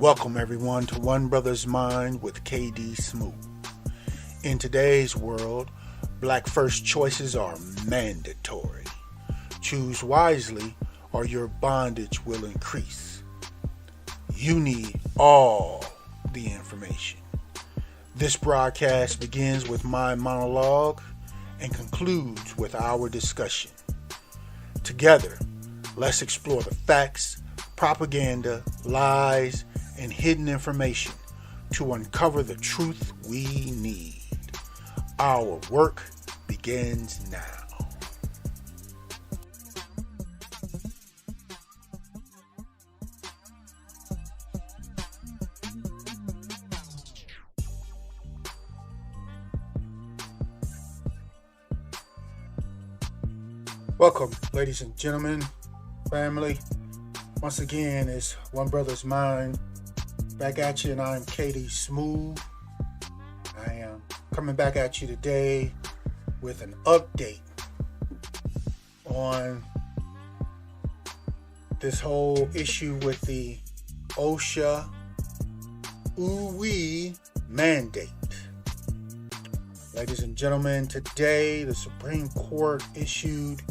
Welcome everyone to One Brothas Mind with KD Smooth. In today's world, black first choices are mandatory. Choose wisely or your bondage will increase. You need all the information. This broadcast begins with my monologue and concludes with our discussion. Together, let's explore the facts, propaganda, lies, and hidden information to uncover the truth we need. Our work begins now. Welcome, ladies and gentlemen, family. Once again, it's One Brothas Mind back at you, and I'm KD Smooth. I am coming back at you today with an update on this whole issue with the OSHA mandate. Ladies and gentlemen, today the Supreme Court issued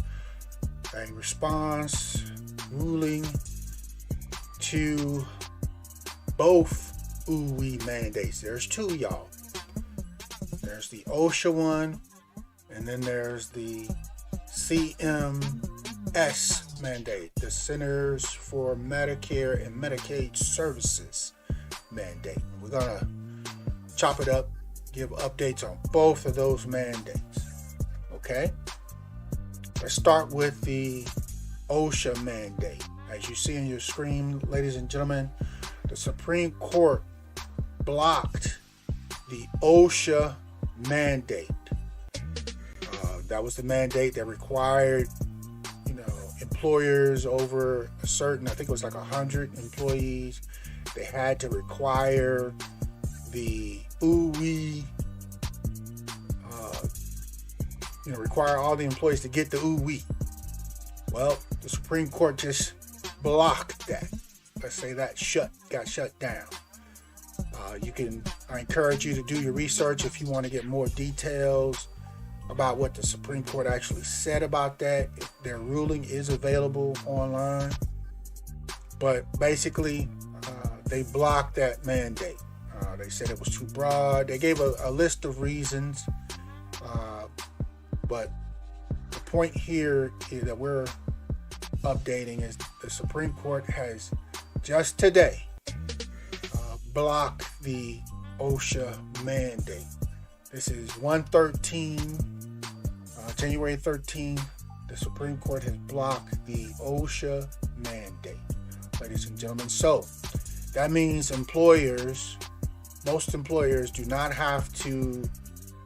a response ruling to both mandates. There's two, y'all. There's the OSHA one, and then there's the CMS mandate, the Centers for Medicare and Medicaid Services mandate. We're gonna chop it up, give updates on both of those mandates. Okay? Let's start with the OSHA mandate. As you see on your screen, ladies and gentlemen, the Supreme Court blocked the OSHA mandate. That was the mandate that required, employers over a certain, I think it was like 100 employees. They had to require the require all the employees to get the Well, the Supreme Court just blocked that. Let's say that got shut down. I encourage you to do your research if you want to get more details about what the Supreme Court actually said about that. Their ruling is available online. But basically, they blocked that mandate. They said it was too broad. They gave a list of reasons. But the point here is that we're updating is the Supreme Court has just today blocked the OSHA mandate. This is 113, January 13. The Supreme Court has blocked the OSHA mandate, ladies and gentlemen. So that means most employers do not have to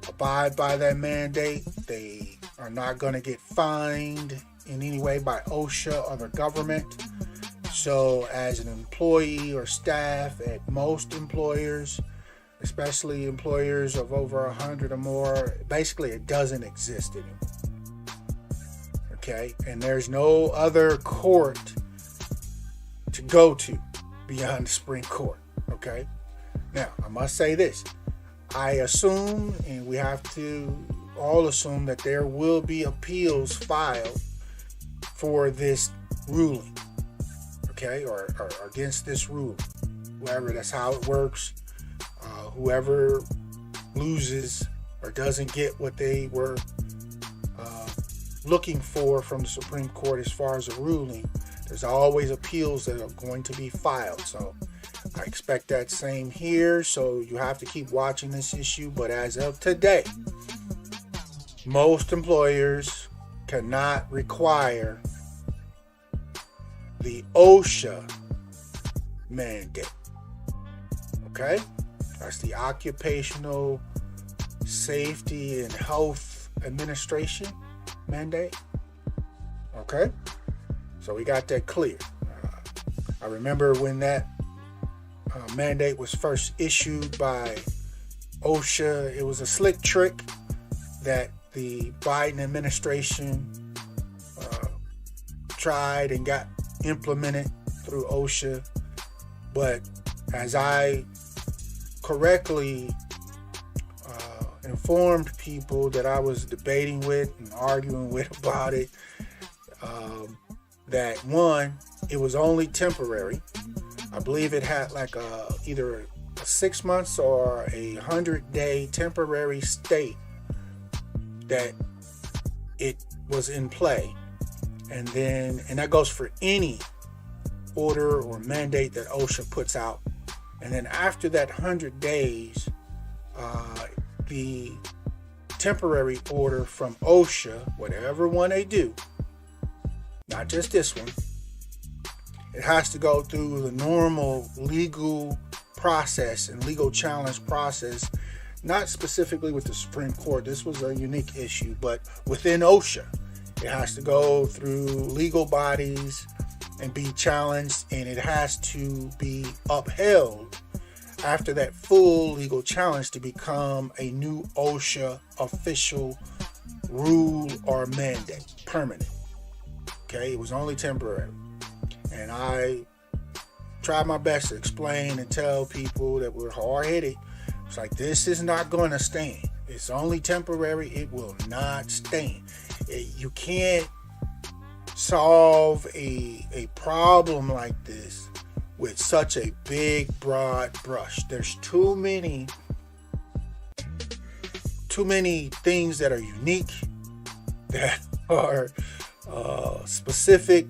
abide by that mandate. They are not going to get fined in any way by OSHA or the government. So as an employee or staff at most employers, especially employers of over 100 or more, basically it doesn't exist anymore. Okay? And there's no other court to go to beyond the Supreme Court. Okay? Now, I must say this. I assume, and we have to all assume, that there will be appeals filed for this ruling, okay, or against this ruling. Whoever, that's how it works. Whoever loses or doesn't get what they were looking for from the Supreme Court as far as a ruling, there's always appeals that are going to be filed. So I expect that same here. So you have to keep watching this issue. But as of today, most employers cannot require the OSHA mandate. Okay? That's the Occupational Safety and Health Administration mandate. Okay? So we got that clear. I remember when that mandate was first issued by OSHA, it was a slick trick that the Biden administration tried and got implemented through OSHA, but as I correctly informed people that I was debating with and arguing with about it, that one, it was only temporary. I believe it had like either a 6 months or 100-day temporary state that it was in play. And that goes for any order or mandate that OSHA puts out. And then after that 100 days, the temporary order from OSHA, whatever one they do, not just this one, it has to go through the normal legal process and legal challenge process, not specifically with the Supreme Court. This was a unique issue, but within OSHA, it has to go through legal bodies and be challenged, and it has to be upheld after that full legal challenge to become a new OSHA official rule or mandate, permanent. Okay, it was only temporary. And I tried my best to explain and tell people that were hard-headed. It's like, this is not going to stand. It's only temporary. It will not stand. You can't solve a problem like this with such a big, broad brush. There's too many things that are unique, that are specific,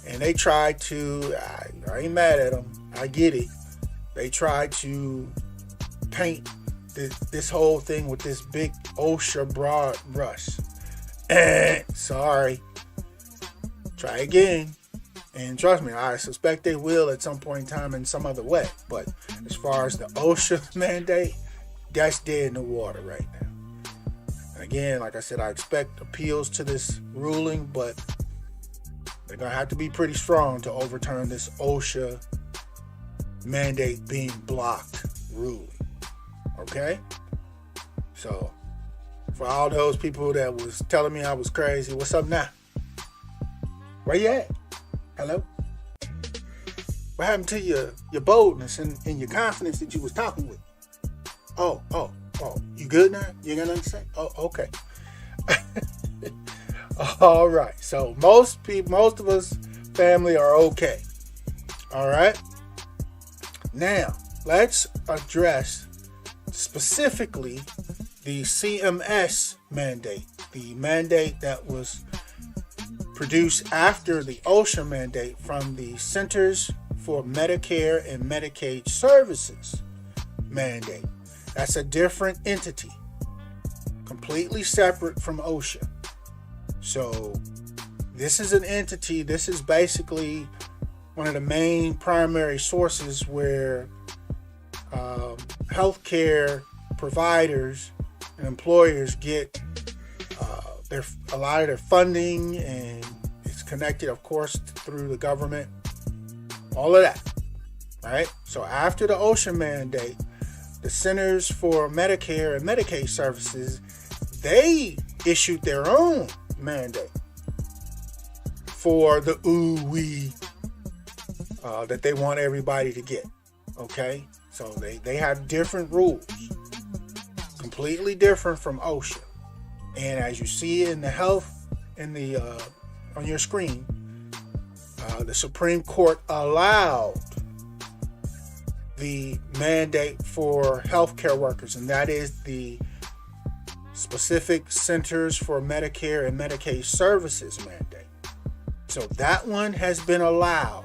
and they try to, I ain't mad at them, I get it, they try to paint this whole thing with this big OSHA broad brush. Sorry, try again. And trust me, I suspect they will at some point in time in some other way. But as far as the OSHA mandate, that's dead in the water right now. And again, like I said, I expect appeals to this ruling, but they're going to have to be pretty strong to overturn this OSHA mandate being blocked ruling. Okay? So, for all those people that was telling me I was crazy, what's up now? Where you at? Hello? What happened to your boldness and your confidence that you was talking with? Oh, you good now? You got nothing to say? Oh, okay. All right. So most of us family are okay. All right. Now let's address specifically the CMS mandate, the mandate that was produced after the OSHA mandate from the Centers for Medicare and Medicaid Services mandate. That's a different entity, completely separate from OSHA. So this is an entity, this is basically one of the main primary sources where healthcare providers and employers get a lot of their funding, and it's connected, of course, through the government, all of that. All right. So after the OSHA mandate, the Centers for Medicare and Medicaid Services, they issued their own mandate for the ooh-wee that they want everybody to get. Okay. So they have different rules, completely different from OSHA. And as you see in the on your screen, the Supreme Court allowed the mandate for healthcare workers, and that is the specific Centers for Medicare and Medicaid Services mandate. So that one has been allowed,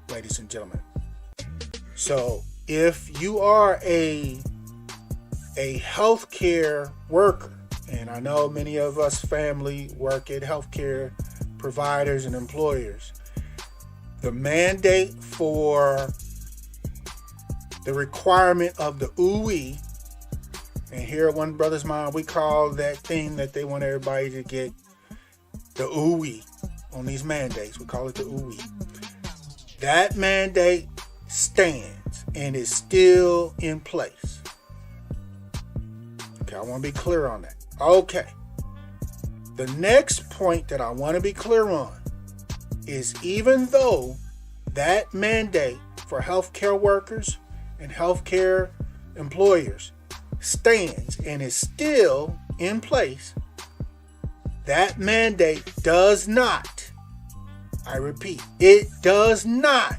ladies and gentlemen. So if you are a healthcare worker, and I know many of us family work at healthcare providers and employers, the mandate for the requirement of the OOE, and here at One Brothas Mind, we call that thing that they want everybody to get, the OOE on these mandates. We call it the OOE. That mandate stands and is still in place. Okay, I want to be clear on that. Okay. The next point that I want to be clear on is, even though that mandate for healthcare workers and healthcare employers stands and is still in place, that mandate does not, I repeat, it does not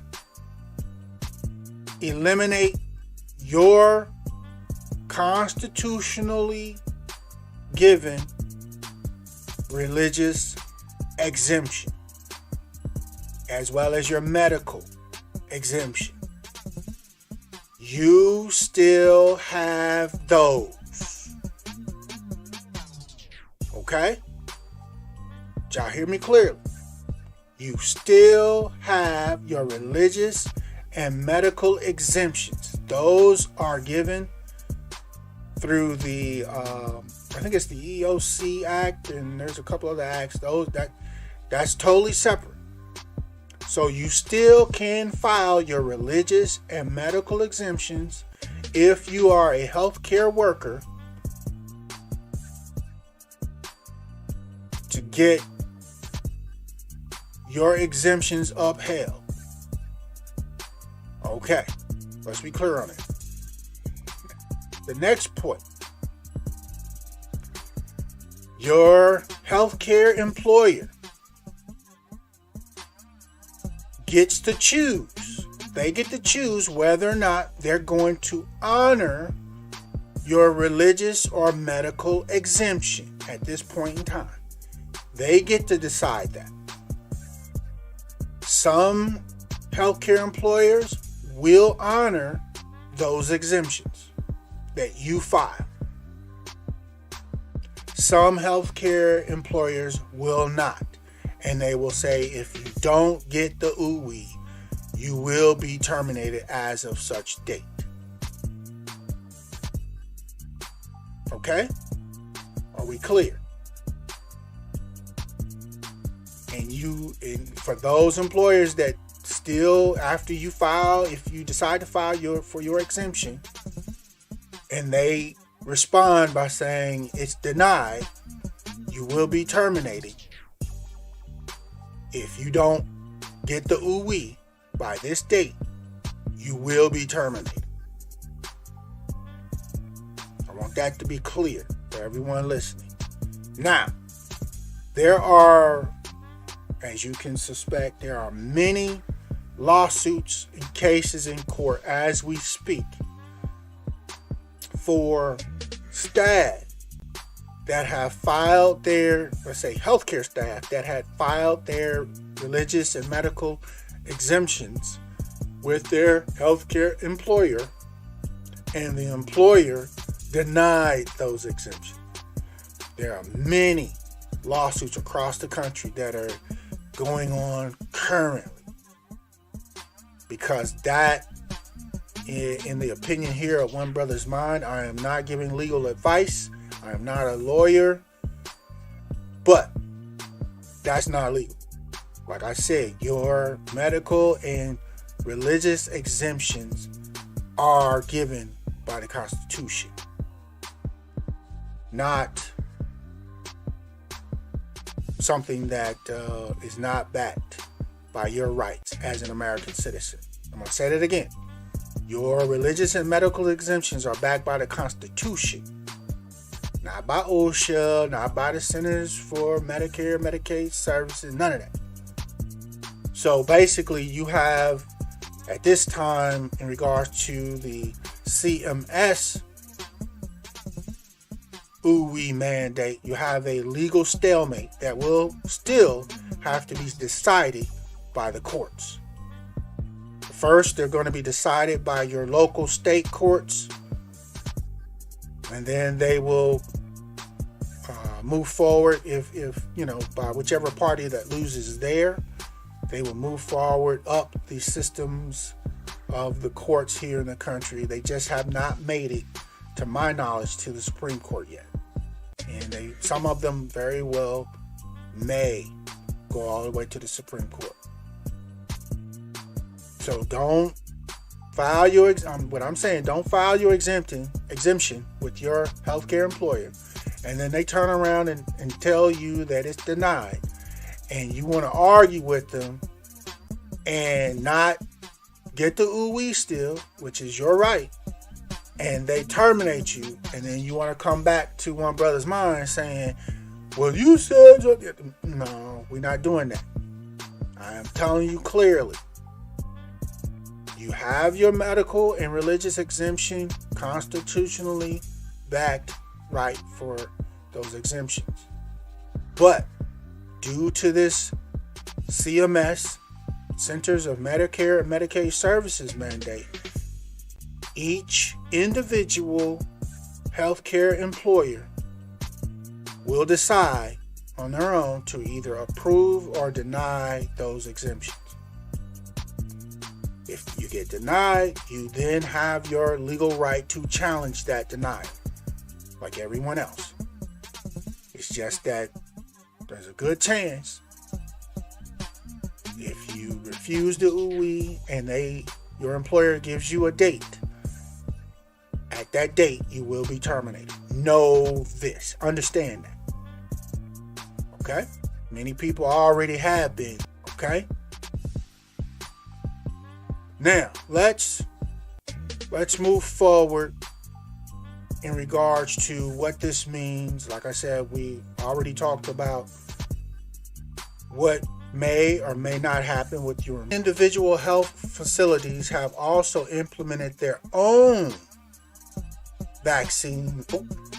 eliminate your constitutionally given religious exemption, as well as your medical exemption. You still have those. Okay? Did y'all hear me clearly? You still have your religious and medical exemptions. Those are given through the I think it's the EOC Act, and there's a couple other acts. That's totally separate. So you still can file your religious and medical exemptions if you are a healthcare worker to get your exemptions upheld. Okay, let's be clear on it. The next point. Your healthcare employer gets to choose. They get to choose whether or not they're going to honor your religious or medical exemption at this point in time. They get to decide that. Some healthcare employers will honor those exemptions that you file. Some healthcare employers will not. And they will say, if you don't get the OOE, you will be terminated as of such date. Okay? Are we clear? And for those employers that still, after you file, if you decide to file for your exemption, and they respond by saying it's denied, you will be terminated. If you don't get the OOE by this date, you will be terminated. I want that to be clear for everyone listening. Now, there are, as you can suspect, there are many lawsuits and cases in court as we speak for staff that have filed their, let's say healthcare staff that had filed their religious and medical exemptions with their healthcare employer, and the employer denied those exemptions. There are many lawsuits across the country that are going on currently because that, in the opinion here of One Brothas Mind, I am not giving legal advice. I am not a lawyer, but that's not legal. Like I said, your medical and religious exemptions are given by the Constitution, not something that is not backed by your rights as an American citizen. I'm going to say that again. Your religious and medical exemptions are backed by the Constitution. Not by OSHA, not by the Centers for Medicare, Medicaid Services, none of that. So basically you have, at this time, in regards to the CMS OOE mandate, you have a legal stalemate that will still have to be decided by the courts. First, they're going to be decided by your local state courts, and then they will move forward if by whichever party that loses there, they will move forward up the systems of the courts here in the country. They just have not made it, to my knowledge, to the Supreme Court yet. And some of them very well may go all the way to the Supreme Court. So don't file your don't file your exemption with your healthcare employer, and then they turn around and tell you that it's denied, and you want to argue with them and not get the ooh-wee still, which is your right, and they terminate you, and then you want to come back to One Brothas Mind saying, well, you said... No, we're not doing that. I am telling you clearly. You have your medical and religious exemption constitutionally backed right for those exemptions. But due to this CMS, Centers of Medicare and Medicaid Services mandate, each individual healthcare employer will decide on their own to either approve or deny those exemptions. If you get denied, you then have your legal right to challenge that denial, like everyone else. It's just that there's a good chance if you refuse the ooh-wee and your employer gives you a date, at that date you will be terminated. Know this. Understand that. Okay? Many people already have been. Okay? Now, let's move forward in regards to what this means. Like I said, we already talked about what may or may not happen with your individual health facilities. Have also implemented their own vaccine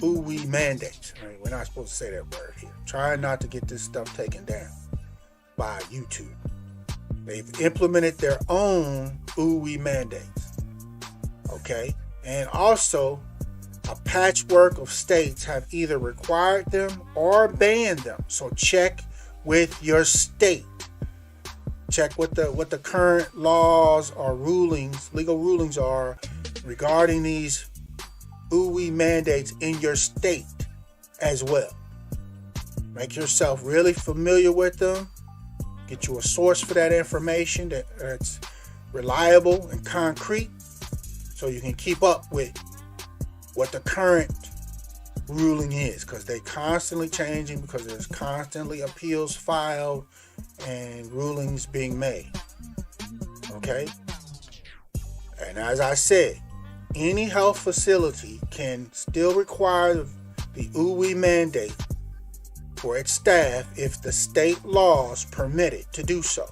ooh-wee mandates. All right, we're not supposed to say that word here. Trying not to get this stuff taken down by YouTube. They've implemented their own ooh-wee mandates. Okay? And also, a patchwork of states have either required them or banned them. So check with your state. Check what the current laws or rulings, legal rulings are regarding these ooh-wee mandates in your state as well. Make yourself really familiar with them. Get you a source for that information that's reliable and concrete, so you can keep up with what the current ruling is, because they're constantly changing, because there's constantly appeals filed and rulings being made. Okay? And as I said, any health facility can still require the ooh-wee mandate for its staff if the state laws permit it to do so.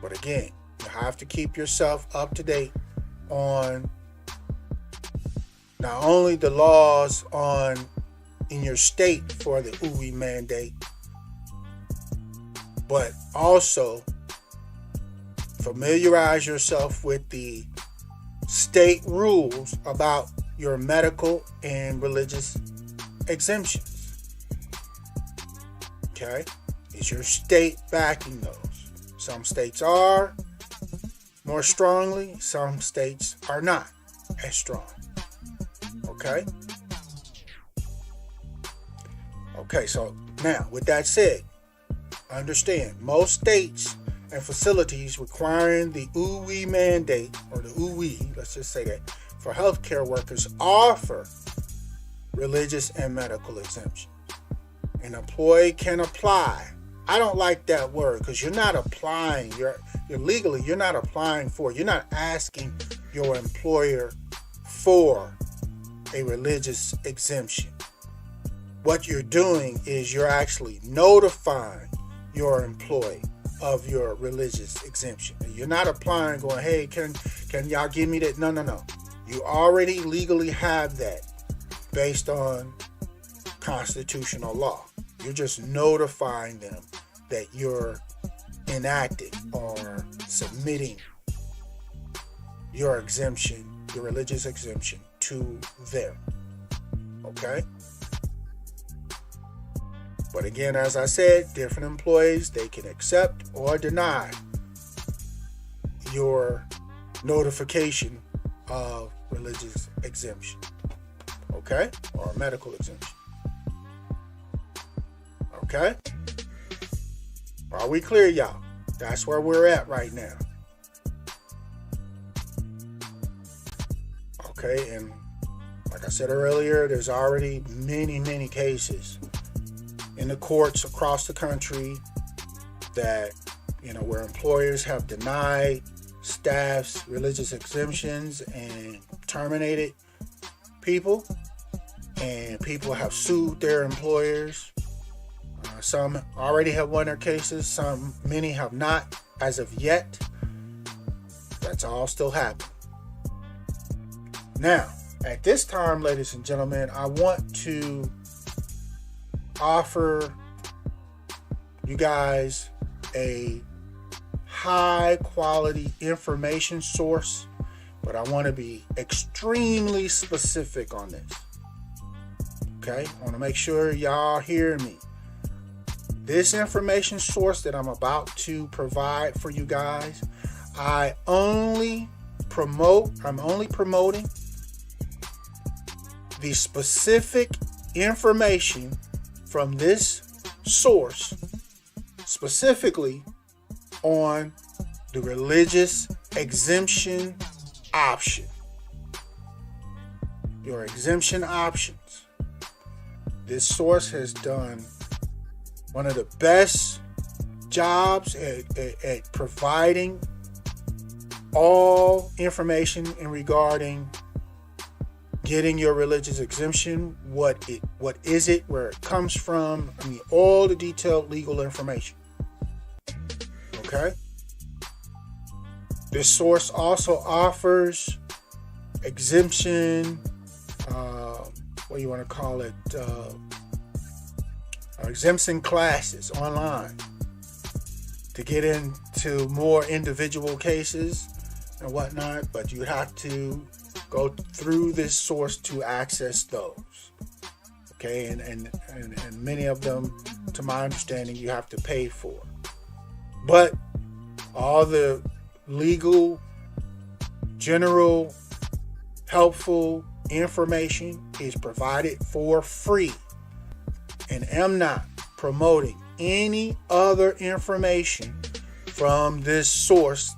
But again, you have to keep yourself up to date on not only the laws in your state for the ooh-wee mandate, but also familiarize yourself with the state rules about your medical and religious exemptions. Okay? Is your state backing those? Some states are more strongly, some states are not as strong. Okay? Okay, so now with that said, understand most states and facilities requiring the ooh-wee mandate, or the ooh-wee, let's just say that, for healthcare workers offer religious and medical exemptions. An employee can apply. I don't like that word, because you're not applying. You're legally, you're not applying for. You're not asking your employer for a religious exemption. What you're doing is you're actually notifying your employee of your religious exemption. You're not applying, going, hey, can y'all give me that? No. You already legally have that based on constitutional law. You're just notifying them that you're enacting or submitting your exemption, your religious exemption, to them. Okay? But again, as I said, different employees, they can accept or deny your notification of religious exemption. Okay? Or medical exemption. Okay? Are we clear, y'all? That's where we're at right now. Okay, and like I said earlier, there's already many cases in the courts across the country that where employers have denied staff's religious exemptions and terminated people, and people have sued their employers. Some already have won their cases. Many have not as of yet. That's all still happening. Now, at this time, ladies and gentlemen, I want to offer you guys a high quality information source, but I want to be extremely specific on this. Okay? I want to make sure y'all hear me. This information source that I'm about to provide for you guys, I'm only promoting the specific information from this source, specifically on the religious exemption option. Your exemption options. This source has done one of the best jobs at providing all information in regarding getting your religious exemption, what is it, where it comes from, all the detailed legal information. Okay? This source also offers exemption, what do you want to call it, exemption classes online to get into more individual cases and whatnot, but you have to go through this source to access those. Okay, and many of them, to my understanding, you have to pay for. But all the legal, general, helpful information is provided for free, and am not promoting any other information from this source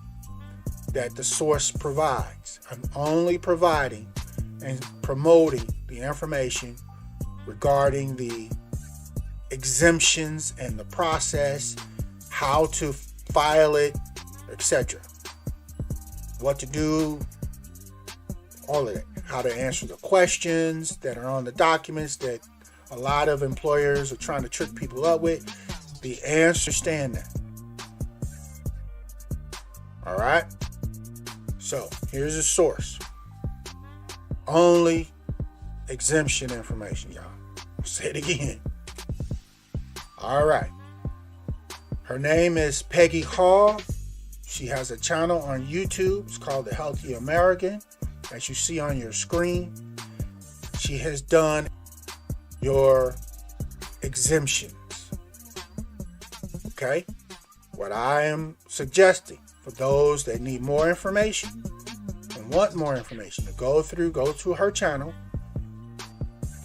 that the source provides. I'm only providing and promoting the information regarding the exemptions and the process, how to file it, etc. What to do, all of that. How to answer the questions that are on the documents that a lot of employers are trying to trick people up with. The answer, understand that. All right. So here's the source. Only exemption information, y'all. I'll say it again. All right. Her name is Peggy Hall. She has a channel on YouTube. It's called The Healthy American. As you see on your screen, she has done your exemptions. Okay? What I am suggesting for those that need more information and want more information to go to her channel.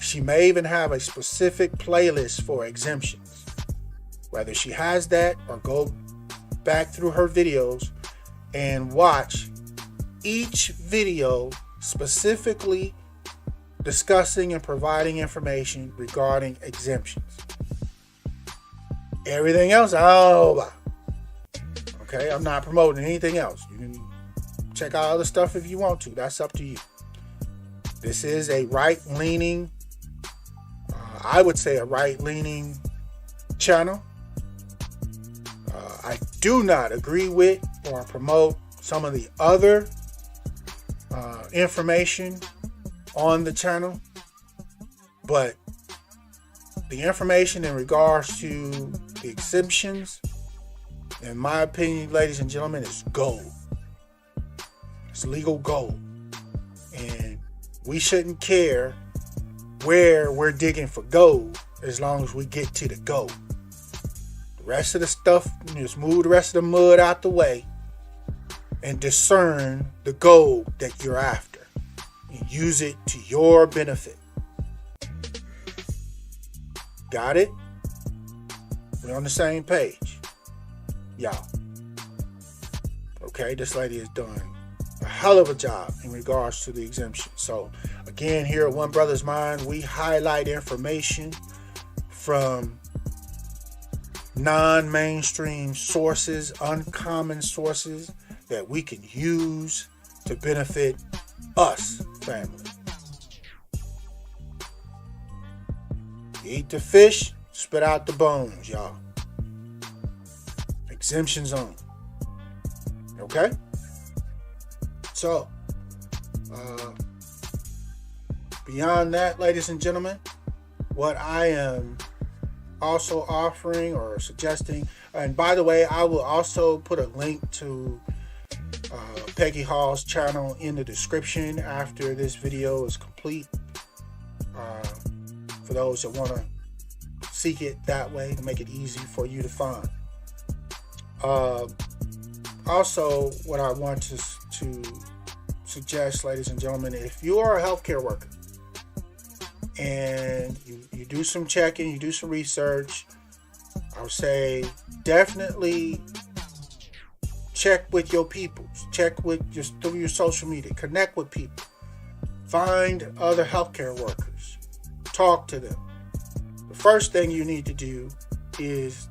She may even have a specific playlist for exemptions. Whether she has that, or go back through her videos and watch each video specifically discussing and providing information regarding exemptions. Everything else, I don't know about. Okay, I'm not promoting anything else. You can check out other stuff if you want to. That's up to you. This is a right-leaning, I would say a right-leaning channel. I do not agree with or promote some of the other information on the channel, but the information in regards to the exemptions, in my opinion, ladies and gentlemen, is gold. It's legal gold, and we shouldn't care where we're digging for gold as long as we get to the gold. The rest of the stuff, just move the rest of the mud out the way and discern the gold that you're after and use it to your benefit. Got it? We're on the same page, y'all. Okay, this lady has done a hell of a job in regards to the exemption. So again, here at One Brothas Mind, we highlight information from non-mainstream sources, uncommon sources that we can use to benefit us, family. You eat the fish, spit out the bones, y'all. Exemptions on. Okay? So, beyond that, ladies and gentlemen, what I am also offering or suggesting, and by the way, I will also put a link to Peggy Hall's channel in the description after this video is complete, for those that want to seek it that way to make it easy for you to find. Also, what I want to suggest, ladies and gentlemen, if you are a healthcare worker and you do some checking, you do some research, I would say definitely check with your peoples. Check with just through your social media. Connect with people. Find other healthcare workers. Talk to them. The first thing you need to do is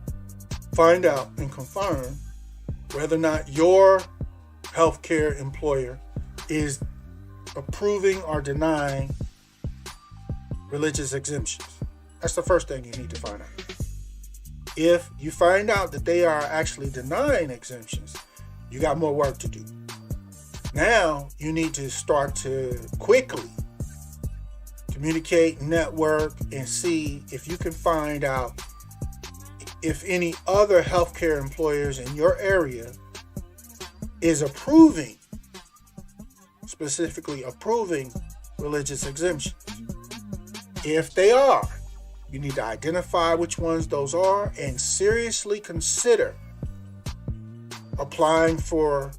find out and confirm whether or not your healthcare employer is approving or denying religious exemptions. That's the first thing you need to find out. If you find out that they are actually denying exemptions, you got more work to do. Now you need to start to quickly communicate, network, and see if you can find out if any other healthcare employers in your area is approving, specifically approving religious exemptions. If they are, you need to identify which ones those are and seriously consider applying for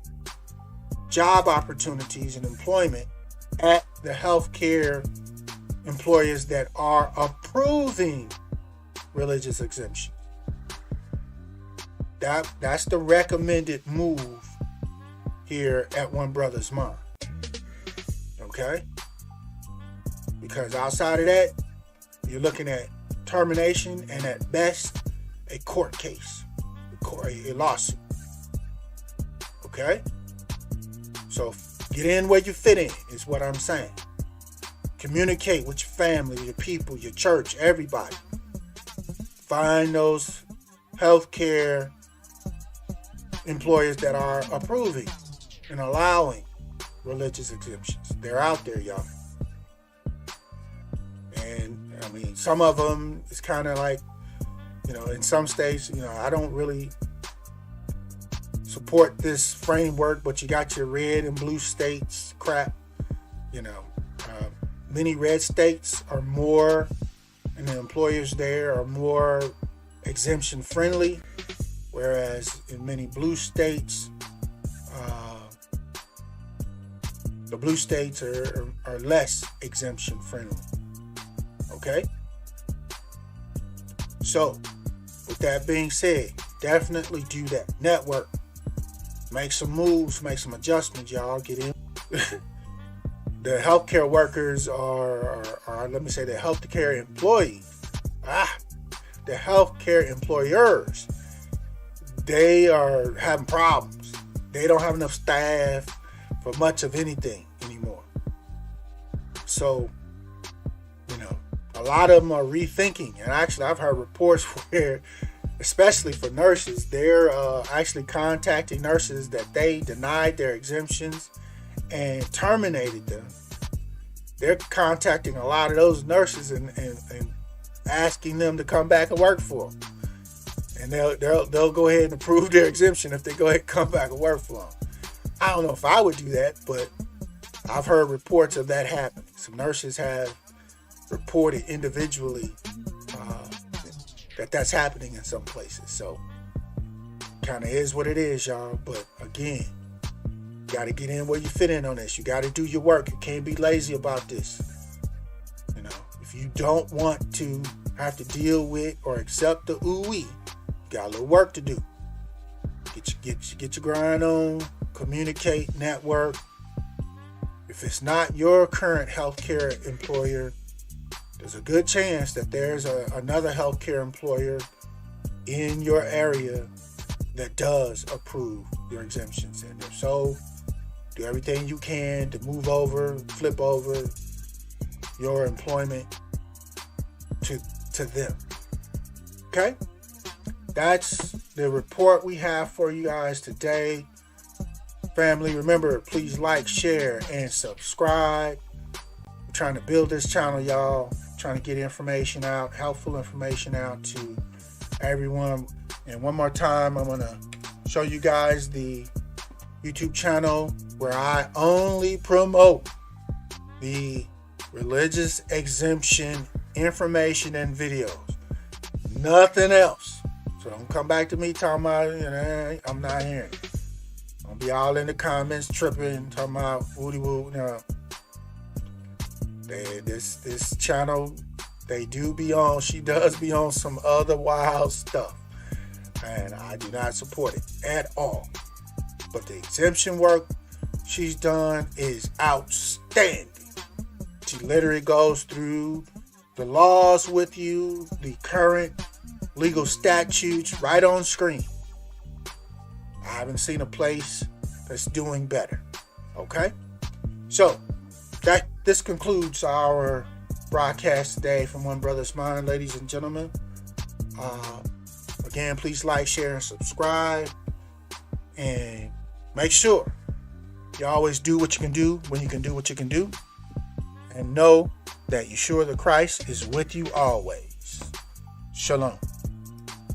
job opportunities and employment at the healthcare employers that are approving religious exemptions. That's the recommended move here at One Brothas Mind. Okay? Because outside of that, you're looking at termination and at best a court case, a lawsuit. Okay? So get in where you fit in is what I'm saying. Communicate with your family, your people, your church, everybody. Find those healthcare employers that are approving and allowing religious exemptions. They're out there, y'all. And I mean, some of them is kind of like, in some states, I don't really support this framework, but you got your red and blue states crap. Many red states are more, and the employers there are more exemption friendly, whereas in many blue states, the blue states are less exemption friendly. Okay? So, with that being said, definitely do that. Network. Make some moves, make some adjustments, y'all. Get in. The healthcare workers are, let me say, the healthcare employees. The healthcare employers, they are having problems. They don't have enough staff for much of anything anymore. So, a lot of them are rethinking. And actually, I've heard reports where, especially for nurses, they're actually contacting nurses that they denied their exemptions and terminated them. They're contacting a lot of those nurses and asking them to come back and work for them. And they'll go ahead and approve their exemption if they go ahead and come back and work for them. I don't know if I would do that, but I've heard reports of that happening. Some nurses have reported individually that's happening in some places. So kind of is what it is, y'all. But again, you got to get in where you fit in on this. You got to do your work. You can't be lazy about this. If you don't want to have to deal with or accept the ooh-wee, you got a little work to do. Get your grind on, communicate, network. If it's not your current healthcare employer, there's a good chance that there's another healthcare employer in your area that does approve your exemptions. And if so, do everything you can to move over, flip over your employment to them. Okay? That's the report we have for you guys today. Family, remember, please like, share, and subscribe. I'm trying to build this channel, y'all. Trying to get information out, helpful information out to everyone. And one more time, I'm going to show you guys the YouTube channel where I only promote the religious exemption information and videos. Nothing else. So don't come back to me talking about, I'm not hearing it. I'll be all in the comments tripping, talking about woody woo. No. This channel, she does be on some other wild stuff. And I do not support it at all. But the exemption work she's done is outstanding. She literally goes through the laws with you, the current legal statutes right on screen. I haven't seen a place that's doing better. Okay? So, this concludes our broadcast today from One Brothas Mind, ladies and gentlemen. Again, please like, share, and subscribe. And make sure you always do what you can do when you can do what you can do. And know that Yeshua the Christ is with you always. Shalom.